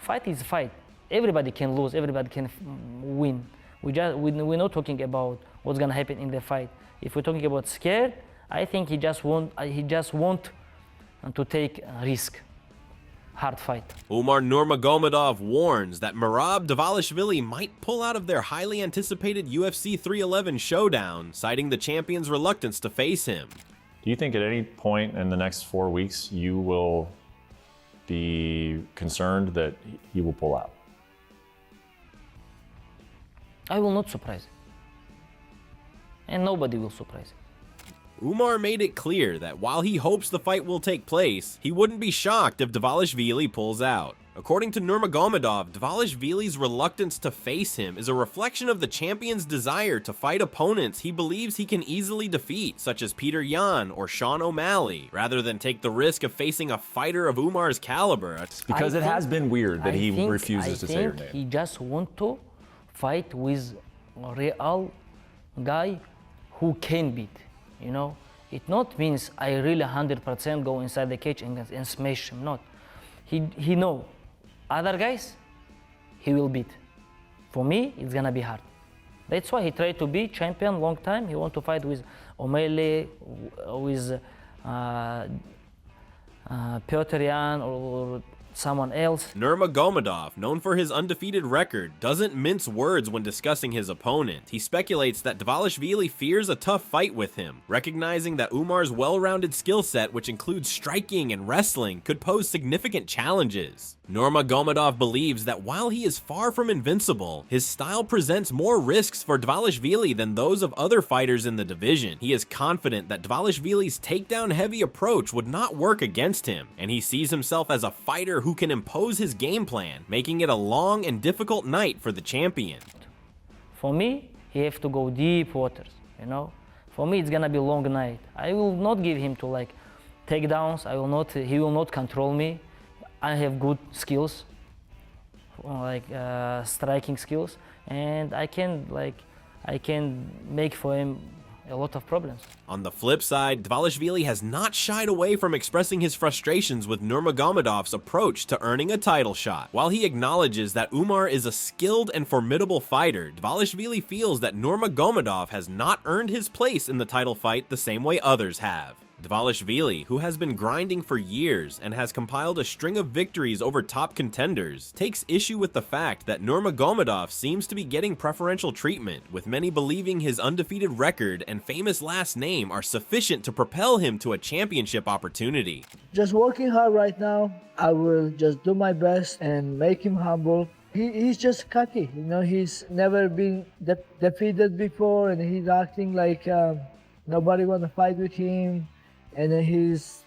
Fight is fight. Everybody can lose, everybody can win. We're not talking about what's gonna happen in the fight. If we're talking about scared, I think he just want to take a risk. Hard fight. Umar Nurmagomedov warns that Merab Dvalishvili might pull out of their highly anticipated UFC 311 showdown, citing the champion's reluctance to face him. Do you think at any point in the next 4 weeks you will be concerned that he will pull out? I will not surprise him. And nobody will surprise him. Umar made it clear that while he hopes the fight will take place, he wouldn't be shocked if Dvalishvili pulls out. According to Nurmagomedov, Dvalishvili's reluctance to face him is a reflection of the champion's desire to fight opponents he believes he can easily defeat, such as Peter Yan or Sean O'Malley, rather than take the risk of facing a fighter of Umar's caliber. Because it has been weird that he refuses to say your name. He just wants to fight with a real guy who can beat. You know, it not means I really 100% go inside the cage and smash him. Not. He know other guys he will beat. For me, it's gonna be hard. That's why he tried to be champion long time. He want to fight with O'Malley, with Petr Yan or someone else. Nurmagomedov, known for his undefeated record, doesn't mince words when discussing his opponent. He speculates that Dvalishvili fears a tough fight with him, recognizing that Umar's well-rounded skill set, which includes striking and wrestling, could pose significant challenges. Nurmagomedov believes that while he is far from invincible, his style presents more risks for Dvalishvili than those of other fighters in the division. He is confident that Dvalishvili's takedown-heavy approach would not work against him, and he sees himself as a fighter who can impose his game plan, making it a long and difficult night for the champion. For me, he have to go deep waters, you know. For me, it's gonna be a long night. I will not give him to like takedowns. He will not control me. I have good skills, like striking skills, and I can make for him a lot of problems. On the flip side, Dvalishvili has not shied away from expressing his frustrations with Nurmagomedov's approach to earning a title shot. While he acknowledges that Umar is a skilled and formidable fighter, Dvalishvili feels that Nurmagomedov has not earned his place in the title fight the same way others have. Dvalishvili, who has been grinding for years and has compiled a string of victories over top contenders, takes issue with the fact that Nurmagomedov seems to be getting preferential treatment, with many believing his undefeated record and famous last name are sufficient to propel him to a championship opportunity. Just working hard right now. I will just do my best and make him humble. He's just cocky, you know, he's never been defeated before, and he's acting like nobody want to fight with him. And he's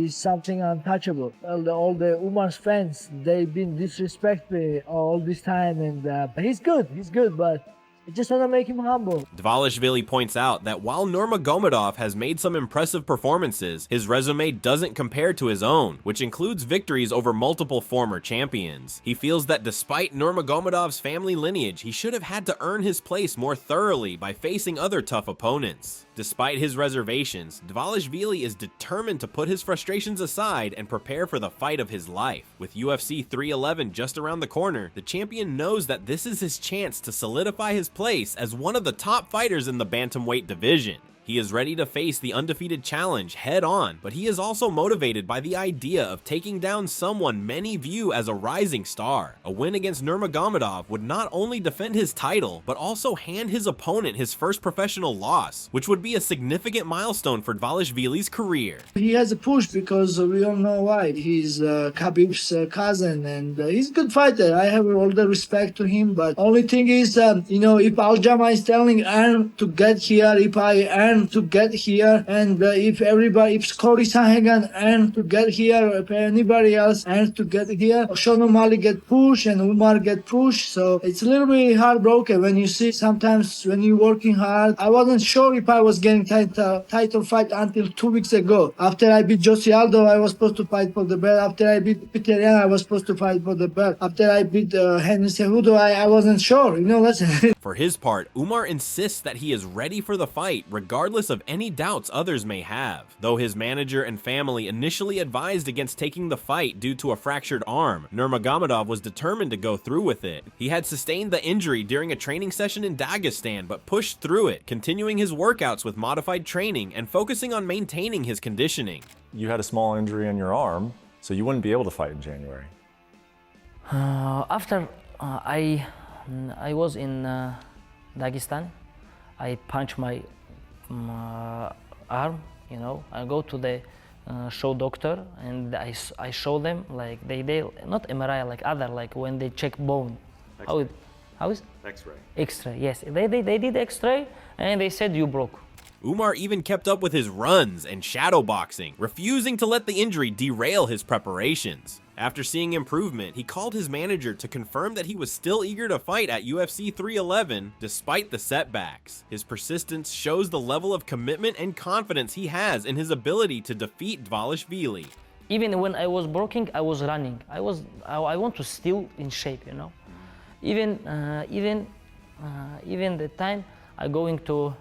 something untouchable. All the Umar's fans, they've been disrespecting me all this time, and he's good, but I just want to make him humble. Dvalishvili points out that while Nurmagomedov has made some impressive performances, his resume doesn't compare to his own, which includes victories over multiple former champions. He feels that despite Nurmagomedov's family lineage, he should have had to earn his place more thoroughly by facing other tough opponents. Despite his reservations, Dvalishvili is determined to put his frustrations aside and prepare for the fight of his life. With UFC 311 just around the corner, the champion knows that this is his chance to solidify his place as one of the top fighters in the bantamweight division. He is ready to face the undefeated challenge head on, but he is also motivated by the idea of taking down someone many view as a rising star. A win against Nurmagomedov would not only defend his title, but also hand his opponent his first professional loss, which would be a significant milestone for Dvalishvili's career. He has a push because we all know why. He's Khabib's cousin, and he's a good fighter. I have all the respect to him, but only thing is, you know, if Aljamain is telling Aaron to get here, if I earn to get here, and if Cory Sanhagan earned to get here, if anybody else earned to get here, Sean O'Malley get pushed and Umar get pushed. So it's a little bit heartbroken when you see sometimes when you're working hard. I wasn't sure if I was getting title fight until 2 weeks ago. After I beat Jose Aldo, I was supposed to fight for the belt. After I beat Peter Yan, I was supposed to fight for the belt. After I beat Henry Cejudo, I wasn't sure. You know, listen. For his part, Umar insists that he is ready for the fight regardless regardless of any doubts others may have. Though his manager and family initially advised against taking the fight due to a fractured arm, Nurmagomedov was determined to go through with it. He had sustained the injury during a training session in Dagestan, but pushed through it, continuing his workouts with modified training and focusing on maintaining his conditioning. You had a small injury in your arm, so you wouldn't be able to fight in January. After I was in Dagestan, I punched my arm. You know, I go to the show doctor and I show them like they not MRI, like other, like when they check bone. How is X-ray. X-ray? Yes, they did X-ray and they said you broke. Umar even kept up with his runs and shadowboxing, refusing to let the injury derail his preparations. After seeing improvement, he called his manager to confirm that he was still eager to fight at UFC 311 despite the setbacks. His persistence shows the level of commitment and confidence he has in his ability to defeat Dvalishvili. Even when I was broken, I was running. I want to still in shape, you know. Even the time I going to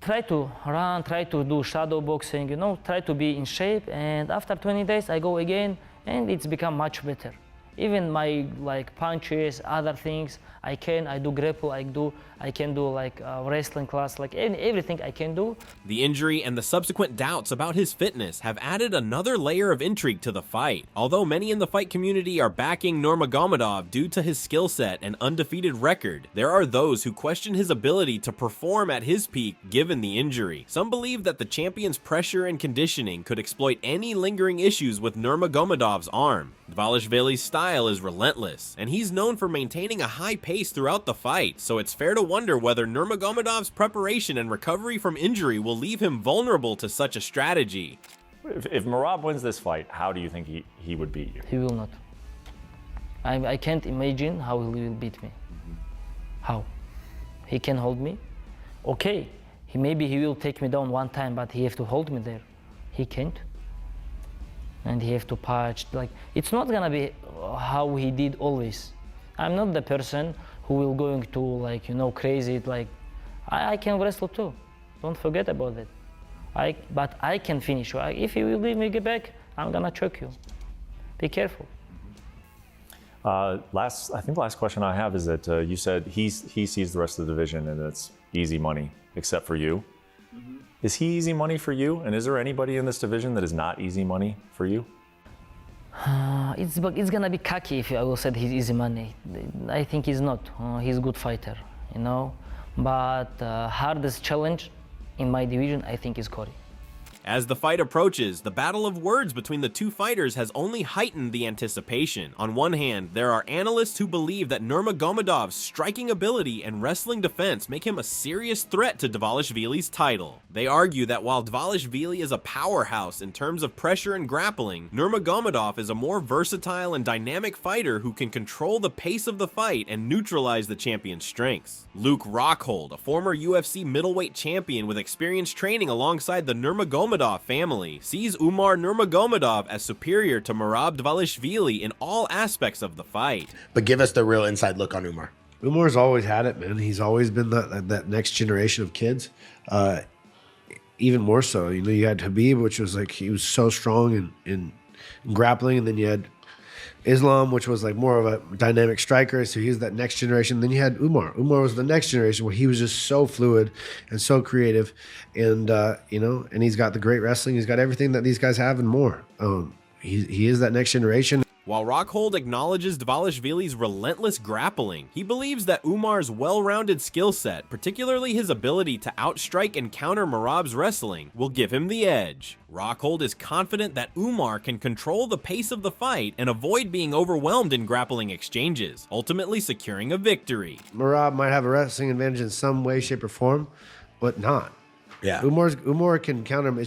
try to run, try to do shadow boxing, you know, try to be in shape, and after 20 days I go again and it's become much better. Even my like punches, other things, I do grapple, I can do like wrestling class, like everything I can do. The injury and the subsequent doubts about his fitness have added another layer of intrigue to the fight. Although many in the fight community are backing Nurmagomedov due to his skill set and undefeated record, there are those who question his ability to perform at his peak given the injury. Some believe that the champion's pressure and conditioning could exploit any lingering issues with Nurmagomedov's arm. Dvalishvili's style is relentless, and he's known for maintaining a high pace throughout the fight, so it's fair to wonder whether Nurmagomedov's preparation and recovery from injury will leave him vulnerable to such a strategy. If Merab wins this fight, how do you think he would beat you? He will not. I can't imagine how he will beat me. How? He can hold me? Okay, maybe he will take me down one time, but he have to hold me there. He can't. And he have to punch, like, it's not gonna be how he did always. I'm not the person who will going to, like, you know, crazy, like, I can wrestle too. Don't forget about it. But I can finish you. If you will leave me get back, I'm gonna choke you. Be careful. I think the last question I have is that you said he sees the rest of the division and it's easy money, except for you. Is he easy money for you? And is there anybody in this division that is not easy money for you? It's gonna be cocky if I will say he's easy money. I think he's not. He's a good fighter, you know. But hardest challenge in my division, I think, is Corey. As the fight approaches, the battle of words between the two fighters has only heightened the anticipation. On one hand, there are analysts who believe that Nurmagomedov's striking ability and wrestling defense make him a serious threat to Dvalishvili's title. They argue that while Dvalishvili is a powerhouse in terms of pressure and grappling, Nurmagomedov is a more versatile and dynamic fighter who can control the pace of the fight and neutralize the champion's strengths. Luke Rockhold, a former UFC middleweight champion with experience training alongside the Nurmagomedov family, sees Umar Nurmagomedov as superior to Merab Dvalishvili in all aspects of the fight. But give us the real inside look on Umar. Umar's always had it, man. He's always been that next generation of kids. Even more so, you know, you had Khabib, which was like, he was so strong in grappling, and then you had Islam, which was like more of a dynamic striker, so he's that next generation. Then you had Umar. Umar was the next generation where he was just so fluid and so creative, and you know, and he's got the great wrestling. He's got everything that these guys have and more. He is that next generation. While Rockhold acknowledges Dvalishvili's relentless grappling, he believes that Umar's well-rounded skill set, particularly his ability to outstrike and counter Merab's wrestling, will give him the edge. Rockhold is confident that Umar can control the pace of the fight and avoid being overwhelmed in grappling exchanges, ultimately securing a victory. Merab might have a wrestling advantage in some way, shape, or form, but not. Yeah. Umar can counter him.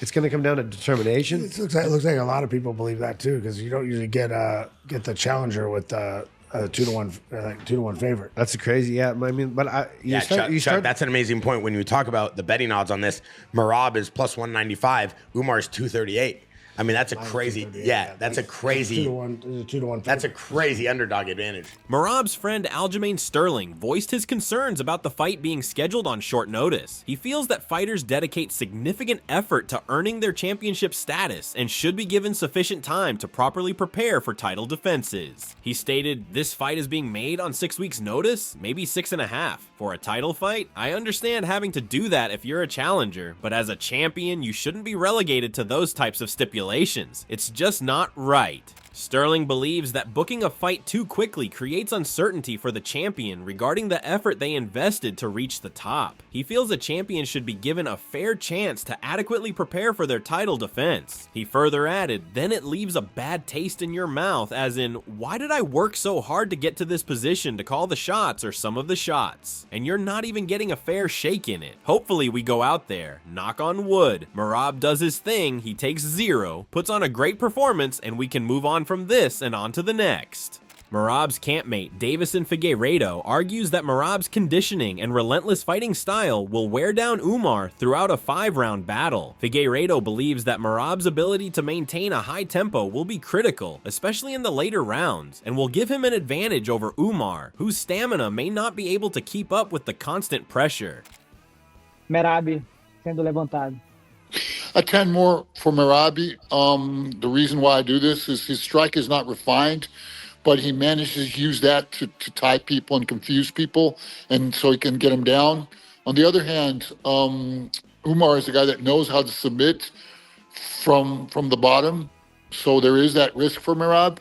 It's going to come down to determination. It looks like a lot of people believe that too, because you don't usually get the challenger with a 2-to-1 favorite. That's crazy, yeah. I mean, but Chuck, that's an amazing point when you talk about the betting odds on this. Merab is plus 195, Umar is 238. I mean, that's a crazy, that's a crazy, 2-1. that's a crazy underdog advantage. Merab's friend Aljamain Sterling voiced his concerns about the fight being scheduled on short notice. He feels that fighters dedicate significant effort to earning their championship status and should be given sufficient time to properly prepare for title defenses. He stated, "This fight is being made on 6 weeks notice, maybe 6.5. For a title fight, I understand having to do that if you're a challenger, but as a champion, you shouldn't be relegated to those types of stipulations. It's just not right." Sterling believes that booking a fight too quickly creates uncertainty for the champion regarding the effort they invested to reach the top. He feels a champion should be given a fair chance to adequately prepare for their title defense. He further added, "Then it leaves a bad taste in your mouth, as in, why did I work so hard to get to this position to call the shots or some of the shots? And you're not even getting a fair shake in it. Hopefully we go out there, knock on wood, Merab does his thing, he takes 0, puts on a great performance, and we can move on from this and on to the next." Merab's campmate Davison Figueiredo argues that Merab's conditioning and relentless fighting style will wear down Umar throughout a 5-round battle. Figueiredo believes that Merab's ability to maintain a high tempo will be critical, especially in the later rounds, and will give him an advantage over Umar, whose stamina may not be able to keep up with the constant pressure. Merab sendo levantado. I tend more for Merabi. The reason why I do this is his strike is not refined, but he manages to use that to tie people and confuse people, and so he can get them down. On the other hand, Umar is a guy that knows how to submit from the bottom, so there is that risk for Merab.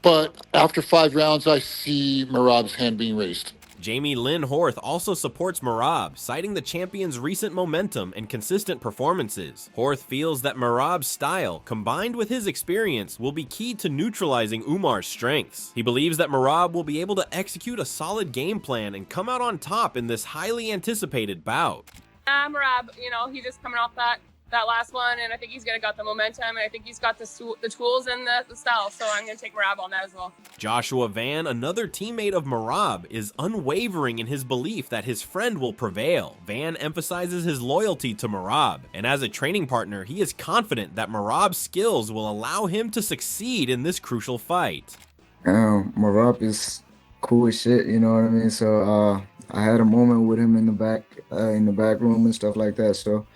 But after 5 rounds, I see Merab's hand being raised. Jamie Lynn Horth also supports Merab, citing the champion's recent momentum and consistent performances. Horth feels that Merab's style, combined with his experience, will be key to neutralizing Umar's strengths. He believes that Merab will be able to execute a solid game plan and come out on top in this highly anticipated bout. Merab, he's just coming off that last one, and I think he's got the momentum, and I think he's got the tools and the style, so I'm going to take Merab on that as well. Joshua Van, another teammate of Merab, is unwavering in his belief that his friend will prevail. Van emphasizes his loyalty to Merab, and as a training partner, he is confident that Merab's skills will allow him to succeed in this crucial fight. Merab is cool as shit, you know what I mean? So I had a moment with him in the back room and stuff like that, so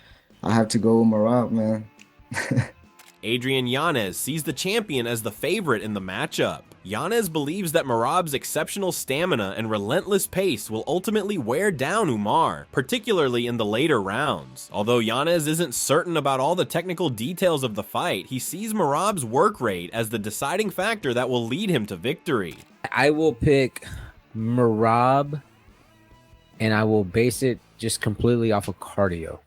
I have to go with Merab, man. Adrian Yanez sees the champion as the favorite in the matchup. Yanez believes that Merab's exceptional stamina and relentless pace will ultimately wear down Umar, particularly in the later rounds. Although Yanez isn't certain about all the technical details of the fight, he sees Merab's work rate as the deciding factor that will lead him to victory. I will pick Merab, and I will base it just completely off of cardio.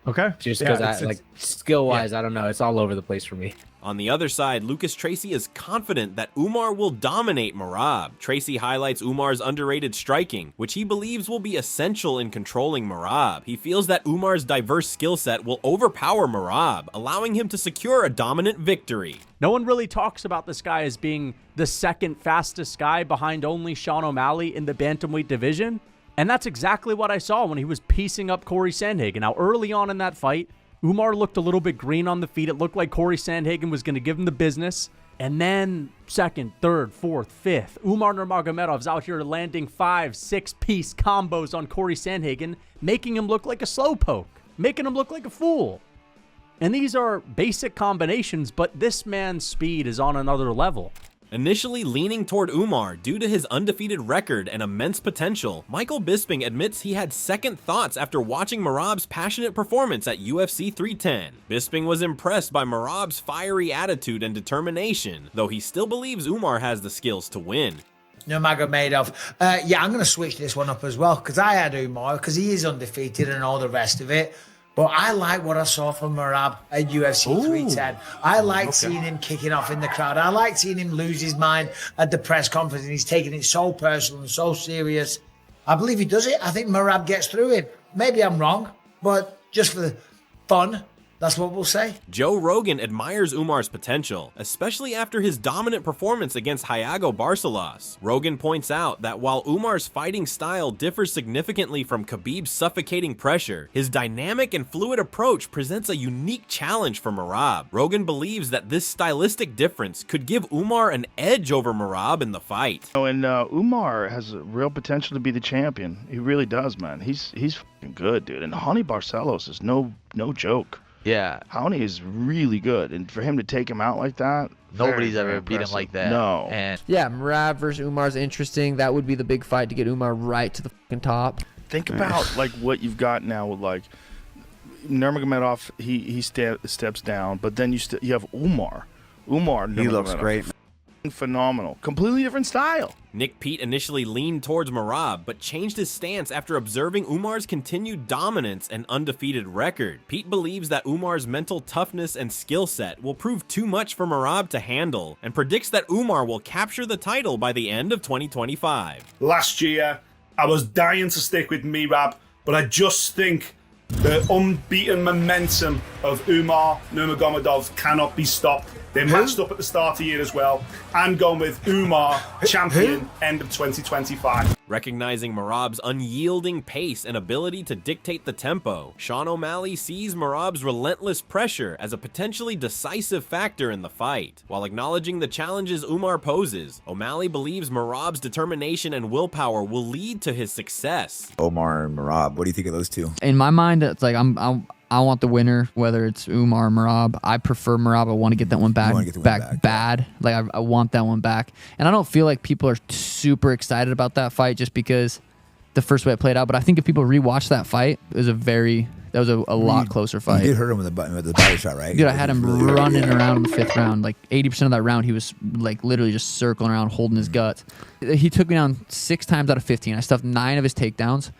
Okay. Just because skill-wise, I don't know. It's all over the place for me. On the other side, Lucas Tracy is confident that Umar will dominate Merab. Tracy highlights Umar's underrated striking, which he believes will be essential in controlling Merab. He feels that Umar's diverse skill set will overpower Merab, allowing him to secure a dominant victory. No one really talks about this guy as being the second fastest guy behind only Sean O'Malley in the bantamweight division. And that's exactly what I saw when he was piecing up Corey Sandhagen. Now, early on in that fight, Umar looked a little bit green on the feet. It looked like Corey Sandhagen was going to give him the business. And then second, third, fourth, fifth, Umar Nurmagomedov's out here landing 5, 6-piece combos on Corey Sandhagen, making him look like a slowpoke, making him look like a fool. And these are basic combinations, but this man's speed is on another level. Initially leaning toward Umar due to his undefeated record and immense potential, Michael Bisping admits he had second thoughts after watching Merab's passionate performance at UFC 310. Bisping was impressed by Merab's fiery attitude and determination, though he still believes Umar has the skills to win. Nurmagomedov. I'm going to switch this one up as well, because I had Umar, because he is undefeated and all the rest of it. But I like what I saw from Merab at UFC 310. I liked seeing him kicking off in the crowd. I liked seeing him lose his mind at the press conference, and he's taking it so personal and so serious. I believe he does it. I think Merab gets through him. Maybe I'm wrong, but just for the fun, That's what we'll say. Joe Rogan admires Umar's potential, especially after his dominant performance against Thiago Barcelos. Rogan points out that while Umar's fighting style differs significantly from Khabib's suffocating pressure, his dynamic and fluid approach presents a unique challenge for Merab. Rogan believes that this stylistic difference could give Umar an edge over Merab in the fight. And Umar has a real potential to be the champion. He really does, man. He's fucking good, dude. And Honey Barcelos is no joke. Yeah. Honey is really good, and for him to take him out like that, Nobody's very ever beat him impressive. like that. No. And Yeah, Merab versus Umar is interesting. That would be the big fight to get Umar right to the fucking top. Think about like what you've got now with like Nurmagomedov. He steps down, but then you have Umar. He looks great. Phenomenal. Completely different style. Nick Pete initially leaned towards Merab, but changed his stance after observing Umar's continued dominance and undefeated record. Pete believes that Umar's mental toughness and skill set will prove too much for Merab to handle, and predicts that Umar will capture the title by the end of 2025. Last year, I was dying to stick with Merab, but I just think the unbeaten momentum of Umar Nurmagomedov cannot be stopped. They matched up at the start of the year as well. I'm going with Umar, champion, end of 2025. Recognizing Merab's unyielding pace and ability to dictate the tempo, Sean O'Malley sees Merab's relentless pressure as a potentially decisive factor in the fight. While acknowledging the challenges Umar poses, O'Malley believes Merab's determination and willpower will lead to his success. Omar and Merab, what do you think of those two? In my mind, it's like I want the winner, whether it's Umar or Merab. I prefer Merab. I want to get that one back, bad. Like I want that one back. And I don't feel like people are super excited about that fight just because the first way it played out. But I think if people rewatch that fight, it was a lot closer fight. You did hurt him with the body shot, right? Dude, I had him running around in the 5th round. Like 80% of that round, he was like literally just circling around, holding his guts. He took me down 6 times out of 15. I stuffed 9 of his takedowns.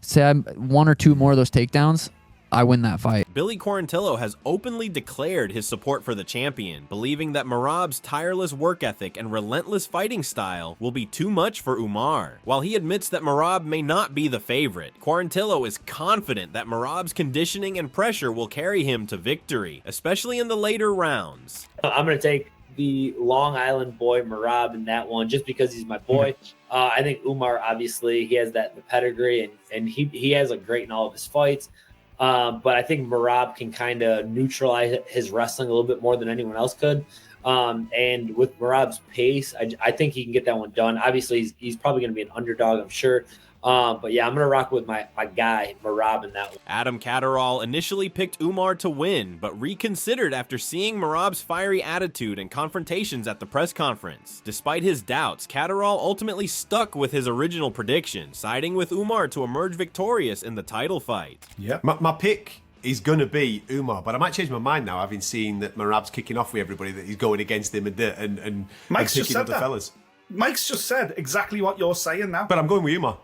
Say I'm 1 or 2 more of those takedowns, I win that fight. Billy Quarantillo has openly declared his support for the champion, believing that Merab's tireless work ethic and relentless fighting style will be too much for Umar. While he admits that Merab may not be the favorite, Quarantillo is confident that Merab's conditioning and pressure will carry him to victory, especially in the later rounds. I'm going to take the Long Island boy Merab in that one just because he's my boy. I think Umar, obviously, he has the pedigree, and he has a great in all of his fights. But I think Merab can kind of neutralize his wrestling a little bit more than anyone else could. And with Merab's pace, I think he can get that one done. Obviously, he's probably going to be an underdog, I'm sure. But yeah, I'm going to rock with my guy, Merab, in that one. Adam Catterall initially picked Umar to win, but reconsidered after seeing Merab's fiery attitude and confrontations at the press conference. Despite his doubts, Catterall ultimately stuck with his original prediction, siding with Umar to emerge victorious in the title fight. Yeah, my pick is going to be Umar, but I might change my mind now, having seen that Merab's kicking off with everybody, that he's going against him and Mike's just picking said up the that. fellas. Mike's just said exactly what you're saying now. But I'm going with Umar.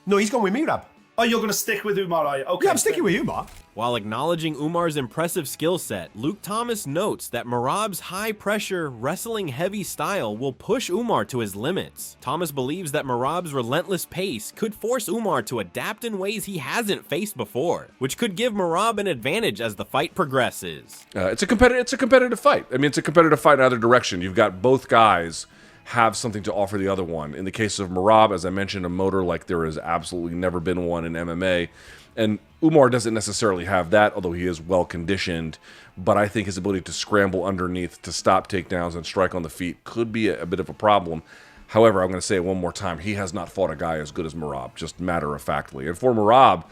No, he's going with Merab. Oh, you're going to stick with Umar, are you? Okay. Yeah, I'm sticking with Umar. While acknowledging Umar's impressive skill set, Luke Thomas notes that Merab's high-pressure, wrestling-heavy style will push Umar to his limits. Thomas believes that Merab's relentless pace could force Umar to adapt in ways he hasn't faced before, which could give Merab an advantage as the fight progresses. It's a competitive fight. I mean, it's a competitive fight in either direction. You've got both guys have something to offer the other one. In the case of Merab, as I mentioned, a motor like there has absolutely never been one in MMA. And Umar doesn't necessarily have that, although he is well conditioned. But I think his ability to scramble underneath, to stop takedowns and strike on the feet could be a bit of a problem. However, I'm going to say it one more time. He has not fought a guy as good as Merab, just matter-of-factly. And for Merab,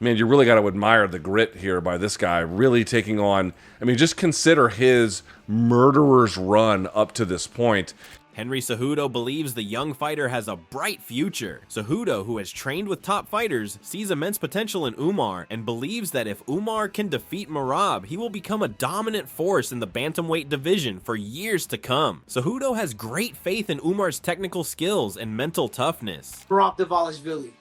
man, you really got to admire the grit here by this guy, really taking on... I mean, just consider his murderer's run up to this point. Henry Cejudo believes the young fighter has a bright future. Cejudo, who has trained with top fighters, sees immense potential in Umar and believes that if Umar can defeat Merab, he will become a dominant force in the bantamweight division for years to come. Cejudo has great faith in Umar's technical skills and mental toughness. Merab Dvalishvili,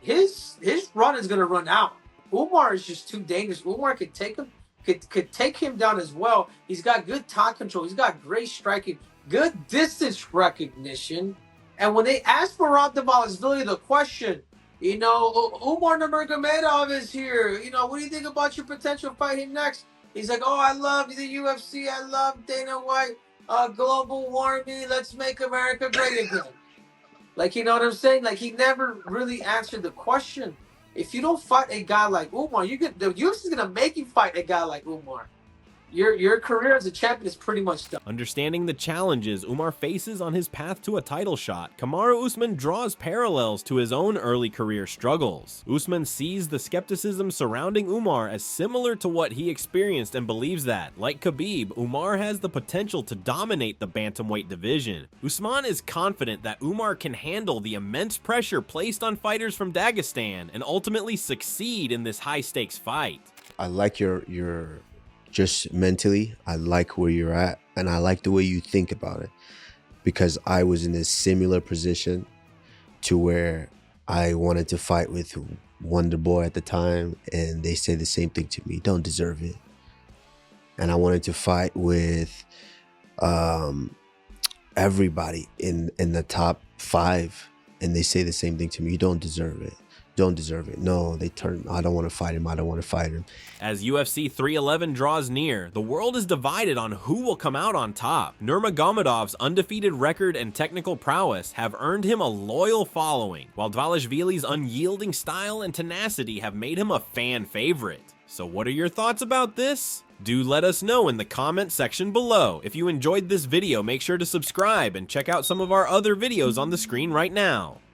his run is gonna run out. Umar is just too dangerous. Umar could take him, could take him down as well. He's got good top control. He's got great striking, good distance recognition. And when they asked Merab Dvalishvili the question, Umar Nurmagomedov is here. What do you think about your potential fight him next? He's like, oh, I love the UFC. I love Dana White. Global warming. Let's make America great again. Like, you know what I'm saying? Like, he never really answered the question. If you don't fight a guy like Umar, the UFC is gonna make you fight a guy like Umar. Your career as a champion is pretty much done. Understanding the challenges Umar faces on his path to a title shot, Kamaru Usman draws parallels to his own early career struggles. Usman sees the skepticism surrounding Umar as similar to what he experienced and believes that, like Khabib, Umar has the potential to dominate the bantamweight division. Usman is confident that Umar can handle the immense pressure placed on fighters from Dagestan and ultimately succeed in this high-stakes fight. I like your just mentally, I like where you're at, and I like the way you think about it, because I was in a similar position to where I wanted to fight with Wonder Boy at the time, and they said the same thing to me, don't deserve it. And I wanted to fight with everybody in the top 5, and they say the same thing to me, you don't deserve it. Don't deserve it. No, I don't want to fight him. I don't want to fight him. As UFC 311 draws near, the world is divided on who will come out on top. Nurmagomedov's undefeated record and technical prowess have earned him a loyal following, while Dvalishvili's unyielding style and tenacity have made him a fan favorite. So what are your thoughts about this? Do let us know in the comment section below. If you enjoyed this video, make sure to subscribe and check out some of our other videos on the screen right now.